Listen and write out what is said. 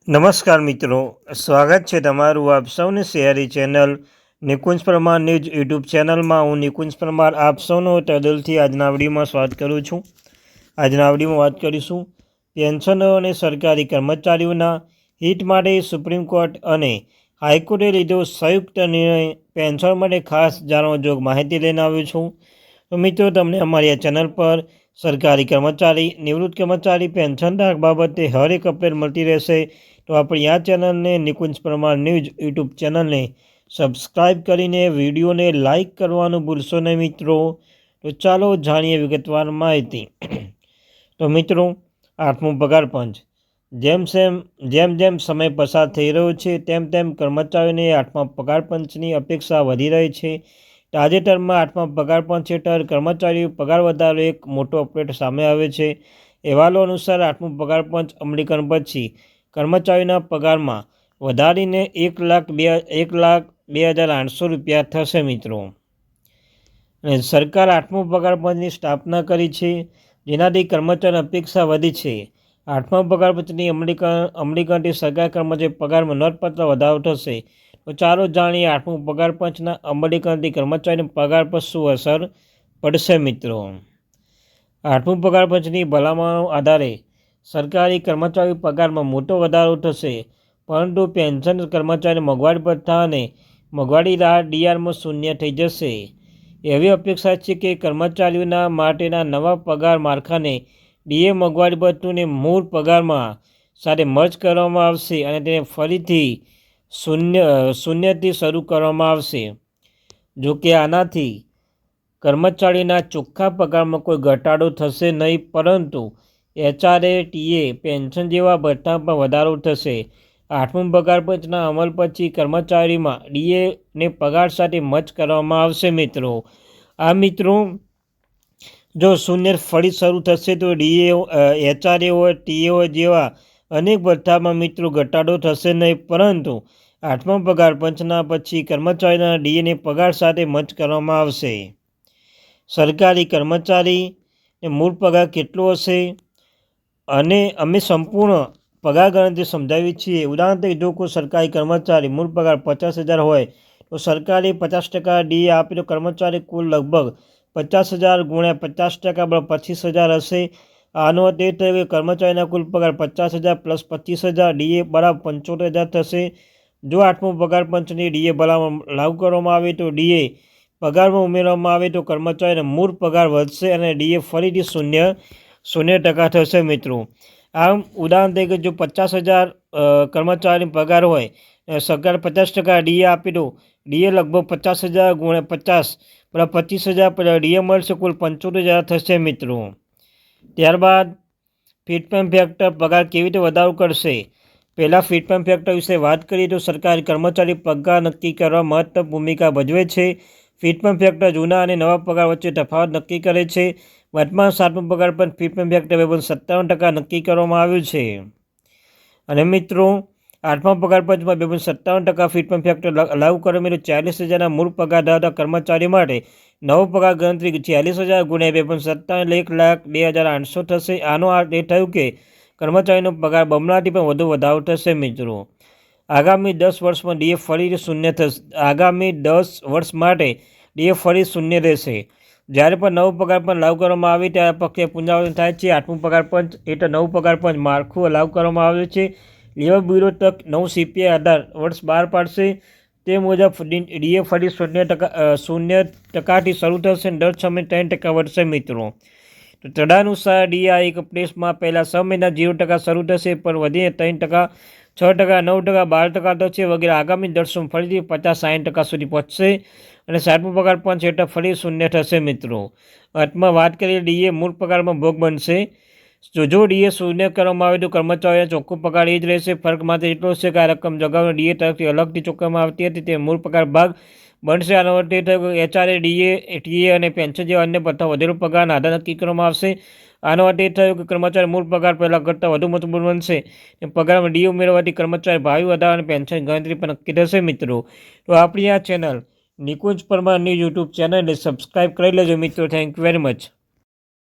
નમસ્કાર મિત્રો, સ્વાગત છે તમારું આપ સૌની શહેરી channel Nikunj Parmar news YouTube ચેનલમાં. હું નિકુંજ પરમાર આપ સૌનો તદલથી આજના વિડીયોમાં સ્વાગત કરું છું. આજના વિડીયોમાં વાત કરીશું પેન્શનરો અને સરકારી કર્મચારીઓના હિત માટે સુપ્રીમ કોર્ટ અને હાઈકોર્ટે લીધો સંયુક્ત નિર્ણય. પેન્શન માટે ખાસ જાણવા જોગ માહિતી લઈને આવ્યો છું. તો મિત્રો, તમને અમારી આ ચેનલ પર સરકારી કર્મચારી, નિવૃત્ત કર્મચારી પેન્શનધારક બાબતે હર એક અપડેટ મળતી રહેશે. તો આપણી આ ચેનલને નિકુંજ પરમાર ન્યૂઝ યુટ્યુબ ચેનલને સબસ્ક્રાઈબ કરીને વિડીયોને લાઇક કરવાનું ભૂલશો નહીં મિત્રો. તો ચાલો જાણીએ વિગતવાર માહિતી. તો મિત્રો, 8મો પગાર પંચ. જેમ જેમ સમય પસાર થઈ રહ્યો છે તેમ તેમ કર્મચારીઓને 8મા પગાર પંચની અપેક્ષા વધી રહી છે. તાજેતરમાં 8મા પગાર પંચ હેઠળ કર્મચારીઓ પગાર વધારો એક મોટો અપડેટ સામે આવે છે. અહેવાલો અનુસાર 8મો પગાર પંચ અમલીકરણ પછી કર્મચારીઓના પગારમાં વધારીને 1,02,800 રૂપિયા થશે મિત્રો. અને સરકાર 8મો પગાર પંચની સ્થાપના કરી છે, જેનાથી કર્મચારીની અપેક્ષા વધી છે. 8મા પગાર પંચની અમલીકરણથી સરકારી કર્મચારી પગારમાં નોંધપાત્ર વધારો થશે. તો ચાલો જાણીએ 8મું પગાર પંચના અમલીકરણથી કર્મચારીના પગાર પર શું અસર પડશે મિત્રો. 8મું પગાર પંચની ભલામણો આધારે સરકારી કર્મચારી પગારમાં મોટો વધારો થશે, પરંતુ પેન્શન કર્મચારી મોંઘવારી ભથ્થા અને મોંઘવારી રાહત ડીઆરમાં શૂન્ય થઈ જશે. એવી અપેક્ષા છે કે કર્મચારીઓના માટેના નવા પગાર માળખાને ડીએ મોંઘવારી ભથ્થુંને મૂળ પગારમાં સાથે મર્જ કરવામાં આવશે અને તેને ફરીથી શૂન્યથી શરૂ કરવામાં આવશે. જો કે આનાથી કર્મચારીના ચોખ્ખા પગારમાં કોઈ ઘટાડો થશે નહીં, પરંતુ એચઆરએ, ટીએ, પેન્શન જેવા ભથ્થામાં વધારો થશે. 8મું પગાર પંચના અમલ પછી કર્મચારીમાં ડીએને પગાર સાથે મર્જ કરવામાં આવશે મિત્રો. આ મિત્રો, જો શૂન્ય ફરી શરૂ થશે તો ડીએ, એચઆરએ હોય, ટીએ હોય જેવા અનેક ભથ્થામાં મિત્રો ઘટાડો થશે નહીં, પરંતુ 8મા પગાર પંચના પછી કર્મચારીના ડીએને પગાર સાથે મર્જ કરવામાં આવશે. સરકારી કર્મચારીને મૂળ પગાર કેટલો હશે અને અમે સંપૂર્ણ પગાર ગણતરી સમજાવી છીએ. ઉદાહરણ તરીકે, જો કોઈ સરકારી કર્મચારી મૂળ પગાર 50,000 હોય તો સરકારે 50% ડીએ આપે તો કર્મચારી કુલ લગભગ 50,000 ગુણ્યા 50% બરાબર 25,000 હશે. આનો અર્થ એ થયો કે કર્મચારીના કુલ પગાર 50,000 પ્લસ 25,000 ડીએ બરાબર 75,000 થશે. જો 8મો પગાર પંચની ડીએ ભલામણ લાગુ કરવામાં આવે તો ડીએ પગારમાં ઉમેરવામાં આવે તો કર્મચારીનો મૂળ પગાર વધશે અને ડીએ ફરીથી શૂન્ય ટકા થશે મિત્રો. આમ ઉદાહરણ તરીકે, જો 50,000 કર્મચારીનો પગાર હોય, સરકાર 50% ડીએ આપી દો, ડીએ લગભગ 50,000 ગુણ્યા 50 બરાબર 25,000 ડીએ મળશે, કુલ 75,000 થશે મિત્રો. ત્યારબાદ ફિટમેન્ટ ફેક્ટર પગાર કેવી રીતે વધારો કરશે. પહેલાં ફિટમેન્ટ ફેક્ટર વિશે વાત કરીએ તો સરકારી કર્મચારી પગાર નક્કી કરવા મહત્વપૂર્ણ ભૂમિકા ભજવે છે. ફિટમેન્ટ ફેક્ટર જૂના અને નવા પગાર વચ્ચે તફાવત નક્કી કરે છે. વર્તમાન 7મો પગાર પંચ ફિટમેન્ટ ફેક્ટર 57% નક્કી કરવામાં આવ્યું છે. અને મિત્રો, 8મા પગાર પંચમાં 57% ફિટમેન્ટ ફેક્ટર લાગુ કરવામાં આવ્યું. 40,000ના મૂળ પગાર ધરાવતા કર્મચારી માટે નવો પગાર ગણતરી 40,000 ગુણ્યા 57 એટલે 1,02,800 થશે. આનો અર્થ એ થયું કે કર્મચારીનો પગાર બમણાથી પણ વધુ વધારો થશે મિત્રો. આગામી 10 વર્ષમાં ડીએ ફરીથી શૂન્ય થશે. આગામી 10 વર્ષ માટે ડીએ ફરી શૂન્ય રહેશે. જ્યારે પણ નવો પગાર પંચ લાગુ કરવામાં આવે ત્યારે પ્રક્રિયા પુનરાવર્તન થાય છે. 8મું પગાર પંચ હેઠળ નવું પગાર પંચ માળખું લાગુ કરવામાં આવ્યું છે. લેબર બ્યુરો તક નવું સીપીઆઈ આધાર વર્ષ બહાર પાડશે. તે મુજબ ડીએ ફરી શૂન્ય ટકાથી શરૂ થશે અને દર 6 મહિને 3% વધશે મિત્રો. તો તદનુસાર ડીએ આ એક પ્લેસમાં પહેલાં 6 મહિના 0% શરૂ થશે, પણ વધીને 3%, 6%, 9%, 12% થશે વગેરે. આગામી વર્ષોમાં ફરીથી 50-60% સુધી પહોંચશે અને 7મો પગાર પંચ હેઠળ ફરી શૂન્ય થશે મિત્રો. અંતમાં વાત કરીએ, ડીએ મૂળ પગારમાં ભોગ બનશે. જો ડીએ શૂન્ય કરવામાં આવે તો કર્મચારીનો ચોખ્ખો પગાર એ જ રહેશે. ફરક માત્ર એટલો છે કે આ રકમ અગાઉના ડીએ તરફથી અલગથી ચૂકવવામાં આવતી હતી, તે મૂળ પગાર ભાગ બનશે. આનો અર્થ એ થયો કે એચઆરએ, ડીએ, ટીએ અને પેન્શન જેવા અન્ય બધા વધેલો પગારના આધાર નક્કી કરવામાં આવશે. આનો અર્થ એ થયો કે કર્મચારી મૂળ પગાર પહેલાં કરતાં વધુ મજબૂત બનશે. પગારમાં ડીએ ઉમેરવાથી કર્મચારી ભાવિ વધારો અને પેન્શન ગણતરી પણ નક્કી થશે મિત્રો. તો આપણી આ ચેનલ નિકુંજ પરમારની યુટ્યુબ ચેનલને સબસ્ક્રાઈબ કરી લેજો મિત્રો. Thank you very much.